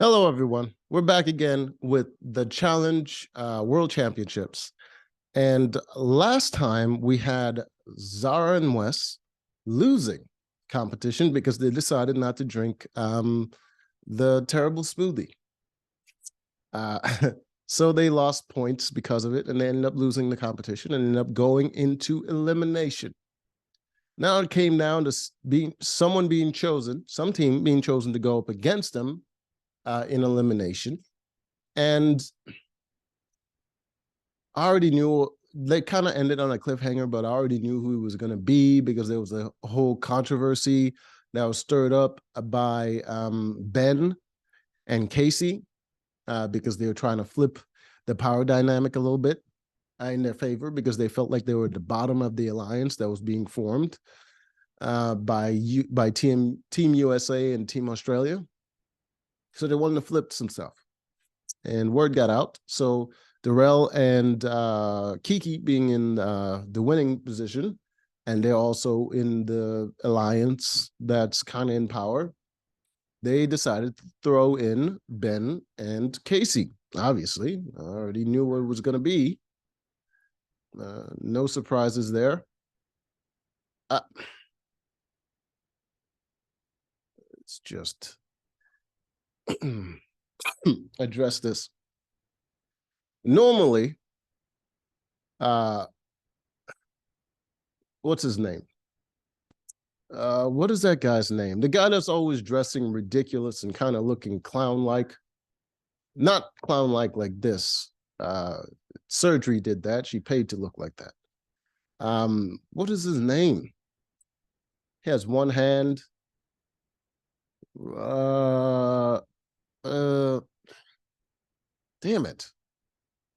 Hello, everyone. We're back again with the Challenge World Championships. And last time we had Zara and Wes losing competition because they decided not to drink the terrible smoothie. So they lost points because of it, and they ended up losing the competition and ended up going into elimination. Now it came down to some team being chosen to go up against them in elimination. And I already knew they kind of ended on a cliffhanger, but I already knew who it was going to be because there was a whole controversy that was stirred up by Ben and Casey because they were trying to flip the power dynamic a little bit in their favor because they felt like they were at the bottom of the alliance that was being formed by Team USA and Team Australia. So they wanted to flip some stuff. And word got out. So Darrell and Kiki being in the winning position, and they're also in the alliance that's kind of in power, they decided to throw in Ben and Casey. Obviously, I already knew what it was going to be. No surprises there. Let's just address this. Normally, what's his name? What is that guy's name? The guy that's always dressing ridiculous and kind of looking clown-like. Not clown-like like this. Surgery did that. She paid to look like that. What is his name? He has one hand. Damn it.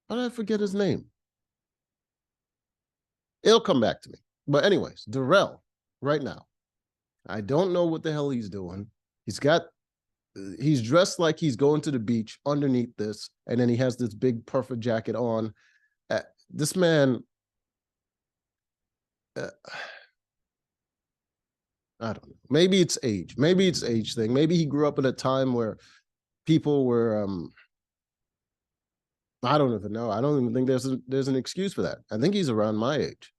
How did I forget his name? It'll come back to me. But anyways, Darrell, right now. I don't know what the hell he's doing. He's dressed like he's going to the beach underneath this, and then he has this big puffer jacket on. This man, I don't know. Maybe it's age. Maybe it's age thing. Maybe he grew up at a time where people were, I don't even know. I don't even think there's an excuse for that. I think he's around my age.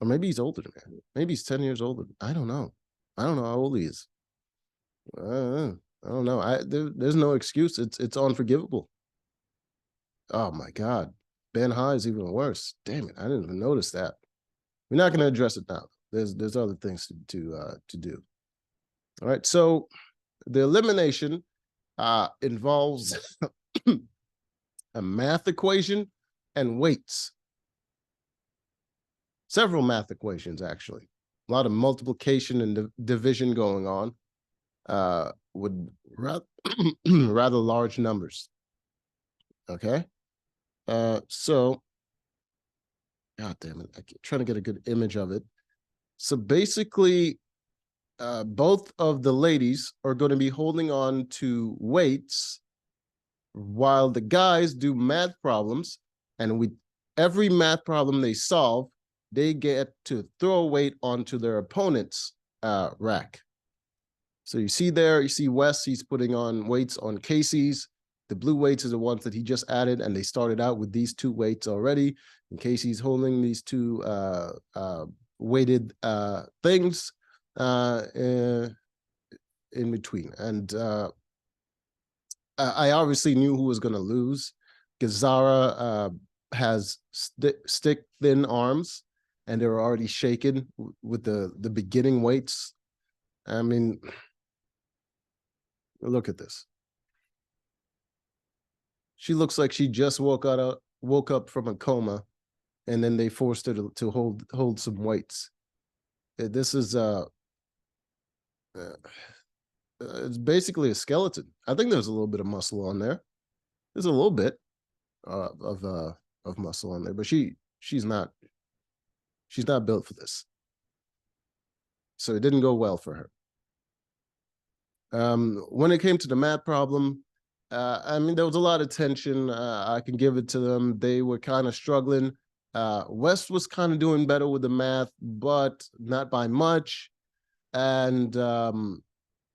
Or maybe he's older than me. Maybe he's 10 years older. I don't know. I don't know how old he is. I don't know. There's no excuse. It's unforgivable. Oh my God. Ben High is even worse. Damn it. I didn't even notice that. We're not going to address it now. There's other things to do. All right. So the elimination involves a math equation and weights. Several math equations, actually. A lot of multiplication and division going on with rather large numbers. Okay? So, God damn it. I'm trying to get a good image of it. So basically, both of the ladies are going to be holding on to weights while the guys do math problems. And with every math problem they solve, they get to throw a weight onto their opponent's rack. So you see Wes, he's putting on weights on Casey's. The blue weights are the ones that he just added, and they started out with these two weights already. And Casey's holding these two weighted things in between. And I obviously knew who was going to lose because Zara has stick thin arms, and they were already shaken with the beginning weights. I mean, look at this. She looks like she just woke up from a coma, and then they forced her to hold some weights. This is it's basically a skeleton. I think there's a little bit of muscle on there. There's a little bit of muscle on there, but she's not built for this. So it didn't go well for her. When it came to the math problem, I mean, there was a lot of tension. I can give it to them. They were kind of struggling. West was kind of doing better with the math, but not by much. And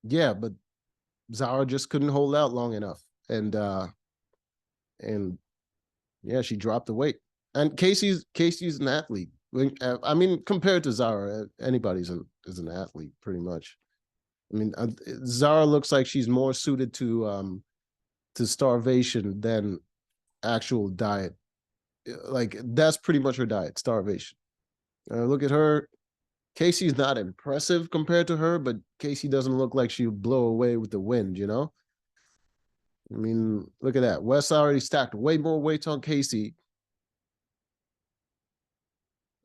yeah, but Zara just couldn't hold out long enough, and yeah, she dropped the weight. And Casey's an athlete. I mean, compared to Zara, anybody's is an athlete pretty much. I mean, Zara looks like she's more suited to starvation than actual diet. Like that's pretty much her diet, starvation. Look at her. Casey's not impressive compared to her, but Casey doesn't look like she'll blow away with the wind, you know? I mean, look at that. Wes already stacked way more weights on Casey.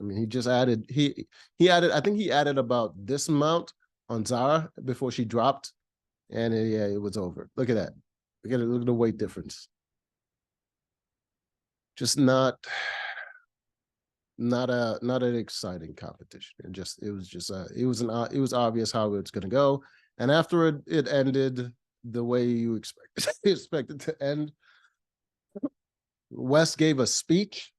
I mean, he just added he added, I think he added about this amount on Zara before she dropped, and yeah, it was over. Look at that. Look at the weight difference. Just not an exciting competition. It was obvious how it's gonna go. And after it ended the way you expected to end, West gave a speech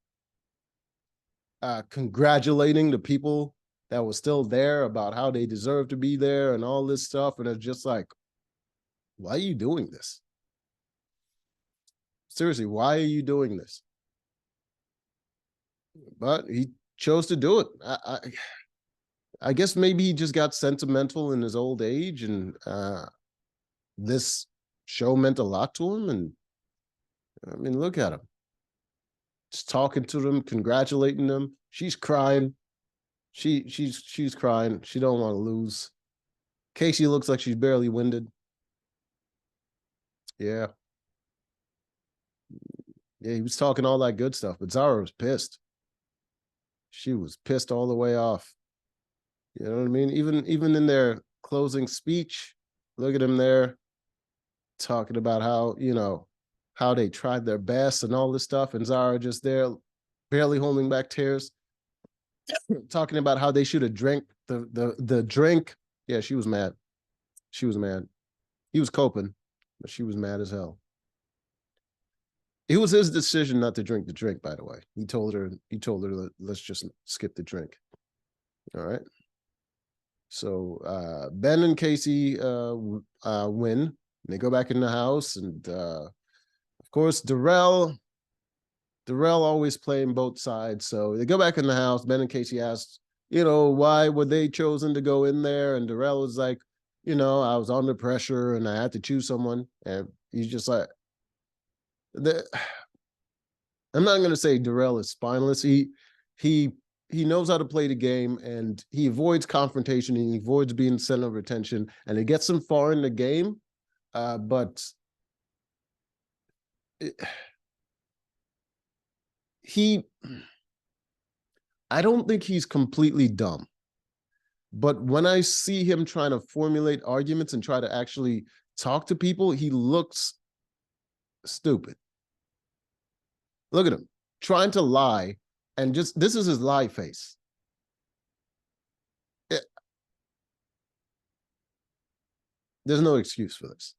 congratulating the people that were still there about how they deserve to be there and all this stuff. And it's just like, why are you doing this? Seriously, why are you doing this? But he chose to do it. I guess maybe he just got sentimental in his old age, and this show meant a lot to him. And I mean, look at him, just talking to them, congratulating them. She's crying. She's crying. She don't want to lose. Casey looks like she's barely winded. Yeah. Yeah, he was talking all that good stuff, but Zara was pissed. She was pissed all the way off. You know what I mean? Even in their closing speech, look at him there talking about how, you know, how they tried their best and all this stuff, and Zara just there barely holding back tears, talking about how they should have drank the drink. Yeah, she was mad. She was mad. He was coping, but she was mad as hell. It was his decision not to drink the drink, by the way. He told her, let's just skip the drink. All right. So Ben and Casey win. They go back in the house, and of course Darrell always playing both sides. So they go back in the house. Ben and Casey asked, you know, why were they chosen to go in there? And Darrell was like, you know, I was under pressure and I had to choose someone. And he's just like, I'm not going to say Darrell is spineless. He knows how to play the game, and he avoids confrontation, and he avoids being center of attention, and it gets him far in the game. But I don't think he's completely dumb. But when I see him trying to formulate arguments and try to actually talk to people, he looks stupid. Look at him trying to lie, and just this is his lie face. There's no excuse for this.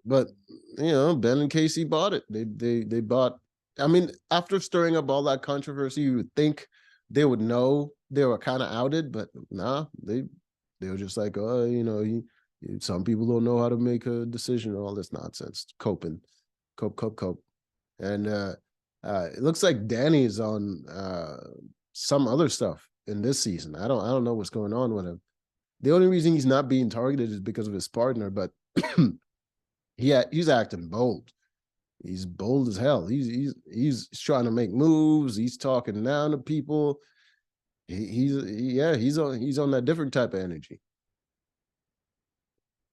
But you know, Ben and Casey bought it. They bought. I mean, after stirring up all that controversy, you would think they would know they were kind of outed, but nah, they were just like, oh, you know, some people don't know how to make a decision and all this nonsense. Coping, cope. And it looks like Danny is on some other stuff in this season. I don't know what's going on with him. The only reason he's not being targeted is because of his partner, but he's acting bold. He's bold as hell. He's trying to make moves. He's talking down to people. He's on that different type of energy.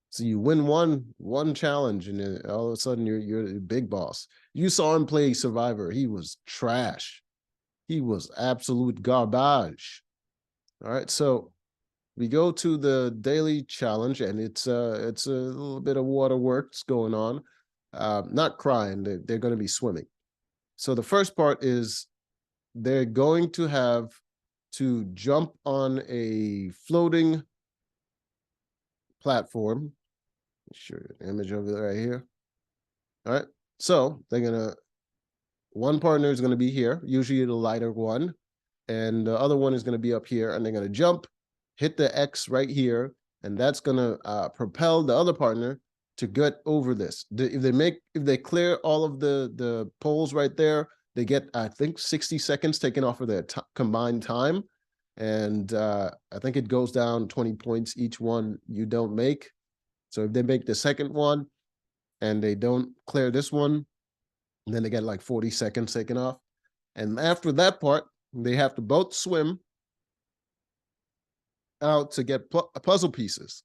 So you win one challenge, and then all of a sudden you're a big boss. You saw him play Survivor. He was trash. He was absolute garbage. All right, so we go to the daily challenge, and it's a little bit of waterworks going on. Not crying. They're going to be swimming. So the first part is they're going to have to jump on a floating platform. Sure, image over there right here. All right. So one partner is gonna be here, usually the lighter one, and the other one is gonna be up here, and they're gonna jump. hit the X right here, and that's gonna propel the other partner to get over this. If they clear all of the poles right there, they get, I think, 60 seconds taken off of their combined time. And I think it goes down 20 points each one you don't make. So if they make the second one and they don't clear this one, then they get like 40 seconds taken off. And after that part, they have to both swim out to get puzzle pieces.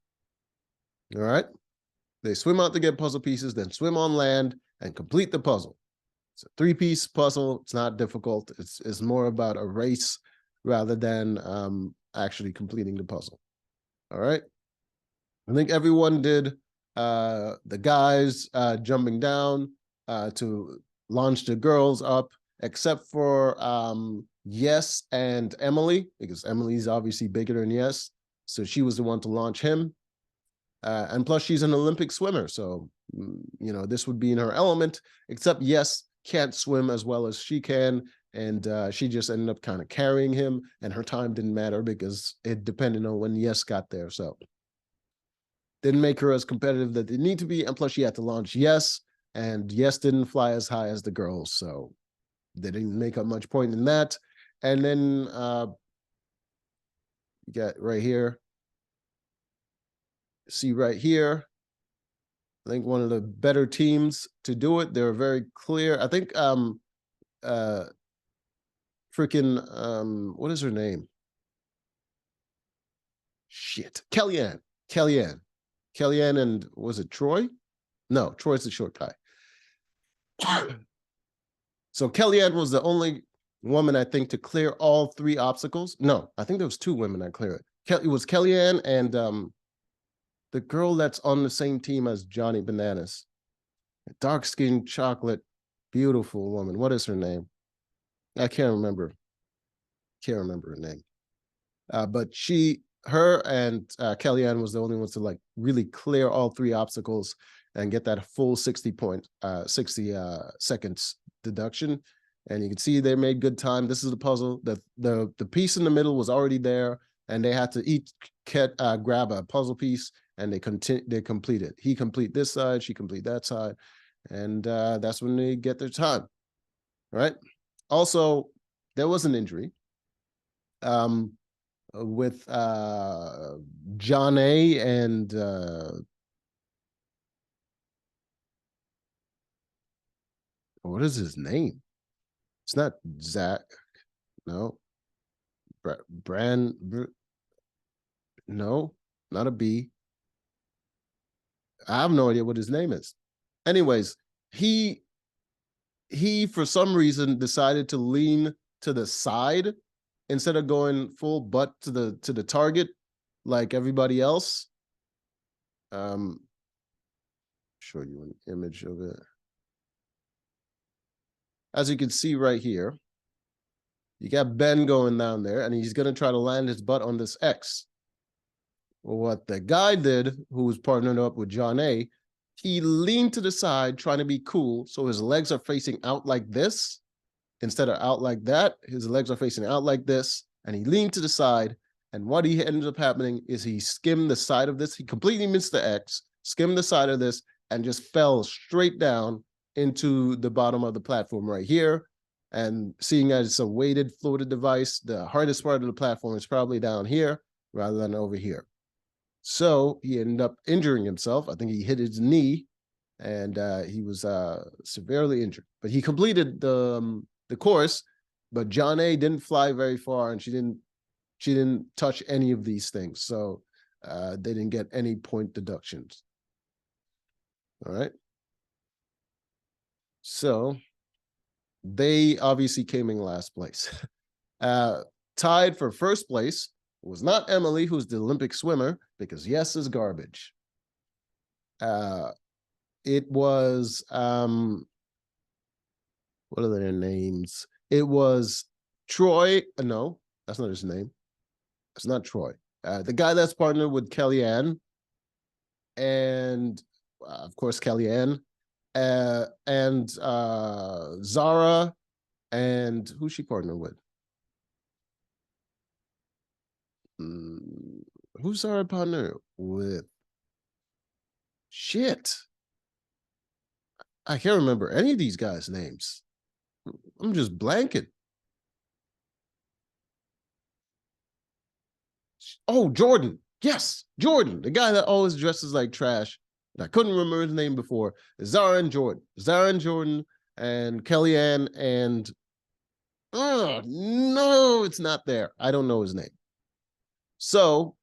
All right. They swim out to get puzzle pieces, then swim on land and complete the puzzle. It's a 3-piece puzzle. It's not difficult. It's more about a race rather than actually completing the puzzle. All right. I think everyone did the guys jumping down to launch the girls up, except for Yes and Emily, because Emily's obviously bigger than Yes. So she was the one to launch him. And plus, she's an Olympic swimmer. So, this would be in her element, except Yes can't swim as well as she can. And she just ended up kind of carrying him. And her time didn't matter because it depended on when Yes got there. So didn't make her as competitive that they need to be. And plus, she had to launch Yes. And Yes didn't fly as high as the girls. So they didn't make up much point in that. And then you got right here. See right here, I think one of the better teams to do it. They were very clear. I think what is her name? Shit. Kellyanne, and was it Troy? No, Troy's the short guy. So Kellyanne was the only woman, I think, to clear all 3 obstacles. No, I think there was 2 women that cleared it. It was Kellyanne and the girl that's on the same team as Johnny Bananas. Dark-skinned, chocolate, beautiful woman. What is her name? I can't remember. Can't remember her name. But her and Kellyanne was the only ones to like really clear all 3 obstacles and get that full 60 seconds deduction. And you can see they made good time. This is the puzzle. The piece in the middle was already there, and they had to each grab a puzzle piece, and they complete it. He complete this side, she complete that side, and that's when they get their time. All right. Also, there was an injury with John A. and what is his name? It's not Zach. No. No, not a B. I have no idea what his name is. Anyways, he for some reason decided to lean to the side instead of going full butt to the target like everybody else. Show you an image of it. As you can see right here, you got Ben going down there, and he's going to try to land his butt on this X. Well, what the guy did, who was partnered up with John A., he leaned to the side trying to be cool, so his legs are facing out like this instead of out like that. His legs are facing out like this, and he leaned to the side, and what he ended up happening is he skimmed the side of this. He completely missed the X, skimmed the side of this, and just fell straight down into the bottom of the platform right here. And seeing as it's a weighted floated device, the hardest part of the platform is probably down here rather than over here. So he ended up injuring himself. I think he hit his knee, and he was severely injured. But he completed the course. But John A. didn't fly very far, and she didn't touch any of these things. So they didn't get any point deductions. All right. So they obviously came in last place. Tied for first place was not Emily, who's the Olympic swimmer, because Yes is garbage. It was, what are their names? It was Troy. No, that's not his name. It's not Troy. The guy that's partnered with Kellyanne, and of course, Kellyanne, and Zara, and who's she partnered with? Who's our partner with? Shit. I can't remember any of these guys' names. I'm just blanking. Oh, Jordan. Yes, Jordan, the guy that always dresses like trash. And I couldn't remember his name before. Zara and Jordan. Zara and Jordan and Kellyanne and no, it's not there. I don't know his name. So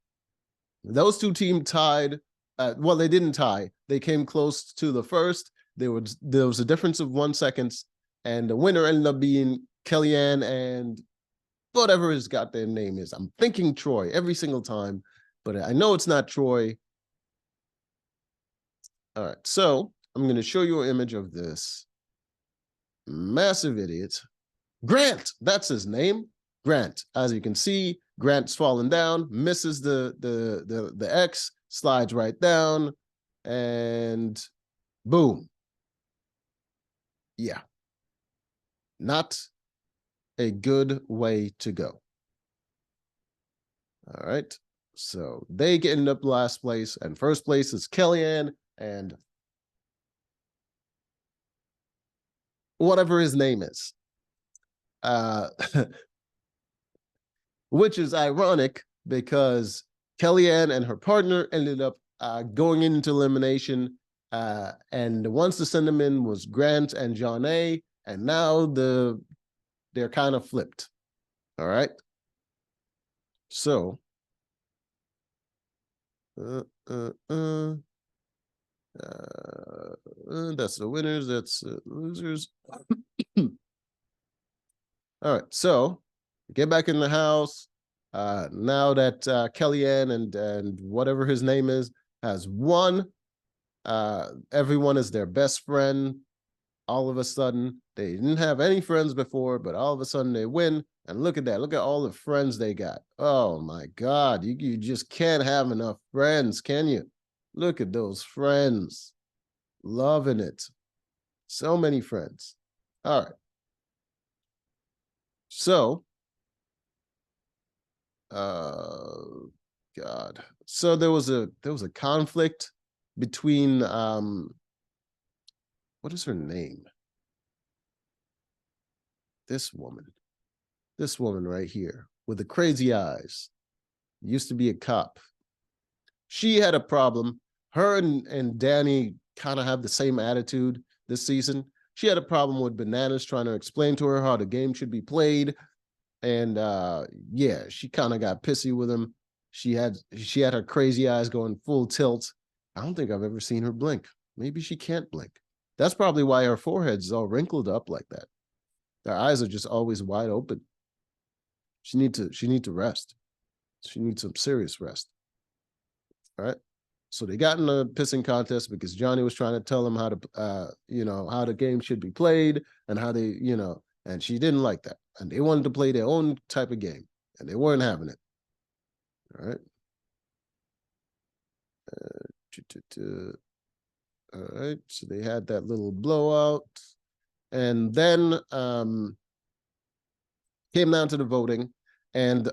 those two teams tied. Well, they didn't tie. They came close to the first. There was a difference of 1 second, and the winner ended up being Kellyanne and whatever his goddamn name is. I'm thinking Troy every single time, but I know it's not Troy. All right, so I'm going to show you an image of this massive idiot. Grant, that's his name. Grant. As you can see, Grant's falling down, misses the X, slides right down, and boom. Yeah. Not a good way to go. All right. So they end up last place, and first place is Kellyanne and whatever his name is. Which is ironic because Kellyanne and her partner ended up going into elimination. And the ones to send them in was Grant and John A. And now they're kind of flipped. All right. So that's the winners. That's losers. All right. So get back in the house. Now that Kellyanne and whatever his name is has won, everyone is their best friend. All of a sudden, they didn't have any friends before, but all of a sudden they win. And look at that. Look at all the friends they got. Oh my God. You just can't have enough friends, can you? Look at those friends. Loving it. So many friends. All right. So, God. So there was a conflict between what is her name? This woman right here with the crazy eyes. Used to be a cop. She had a problem. Her and Danny kind of have the same attitude this season. She had a problem with Bananas trying to explain to her how the game should be played. And yeah, she kind of got pissy with him. She had her crazy eyes going full tilt. I don't think I've ever seen her blink. Maybe she can't blink. That's probably why her forehead's all wrinkled up like that. Her eyes are just always wide open. She need to rest. She needs some serious rest. All right. So they got in a pissing contest because Johnny was trying to tell them how to, how the game should be played and how they, and she didn't like that. And they wanted to play their own type of game and they weren't having it. All right. All right. So they had that little blowout. And then came down to the voting. And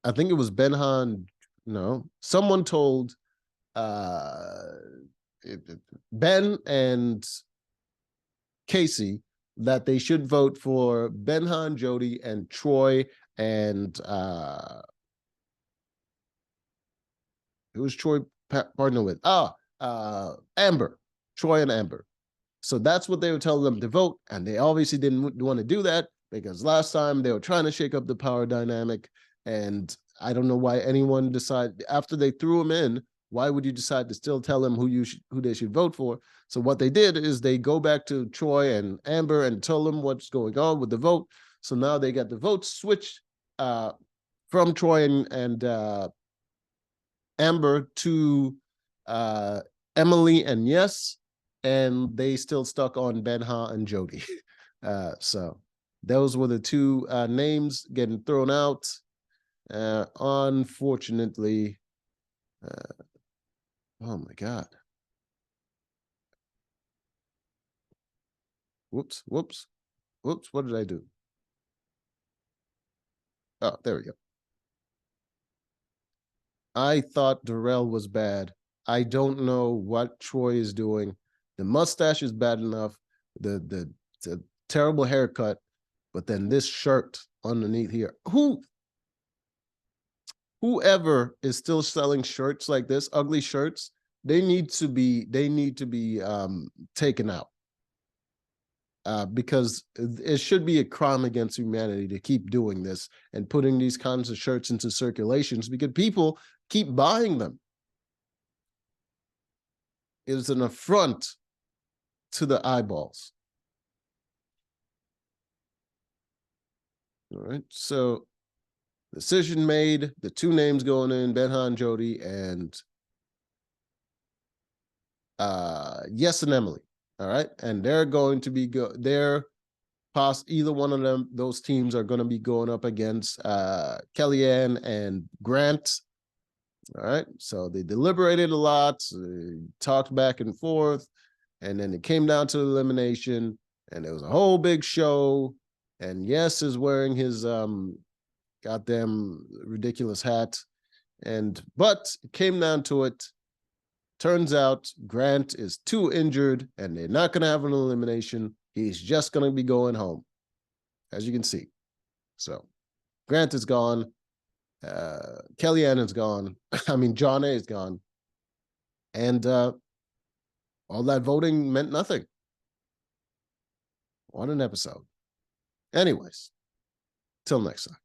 I think it was Benhan. No, someone told Ben and Casey that they should vote for Benhan, Jody, and Troy, and who was Troy partner with? Amber, Troy and Amber. So that's what they were telling them to vote, and they obviously didn't want to do that because last time they were trying to shake up the power dynamic, and I don't know why anyone decided after they threw him in. Why would you decide to still tell them who they should vote for? So what they did is they go back to Troy and Amber and tell them what's going on with the vote. So now they got the vote switched from Troy and Amber to Emily and Yes, and they still stuck on Benha and Jody. So those were the two names getting thrown out. Unfortunately, oh my God. Whoops. What did I do? Oh, there we go. I thought Darrell was bad. I don't know what Troy is doing. The mustache is bad enough. The terrible haircut, but then this shirt underneath here. Whoever is still selling shirts like this, ugly shirts, they need to be taken out. Because it should be a crime against humanity to keep doing this and putting these kinds of shirts into circulations because people keep buying them. It is an affront to the eyeballs. All right. So decision made, the two names going in, Benhan Jody and Yes and Emily. All right. And they're going to be either one of them, those teams are going to be going up against Kellyanne and Grant. All right. So they deliberated a lot, talked back and forth, and then it came down to elimination, and there was a whole big show. And Yes is wearing his goddamn ridiculous hat. But it came down to it. Turns out Grant is too injured, and they're not going to have an elimination. He's just going to be going home, as you can see. So Grant is gone. Kellyanne is gone. I mean, John A is gone. And all that voting meant nothing. What an episode. Anyways, till next time.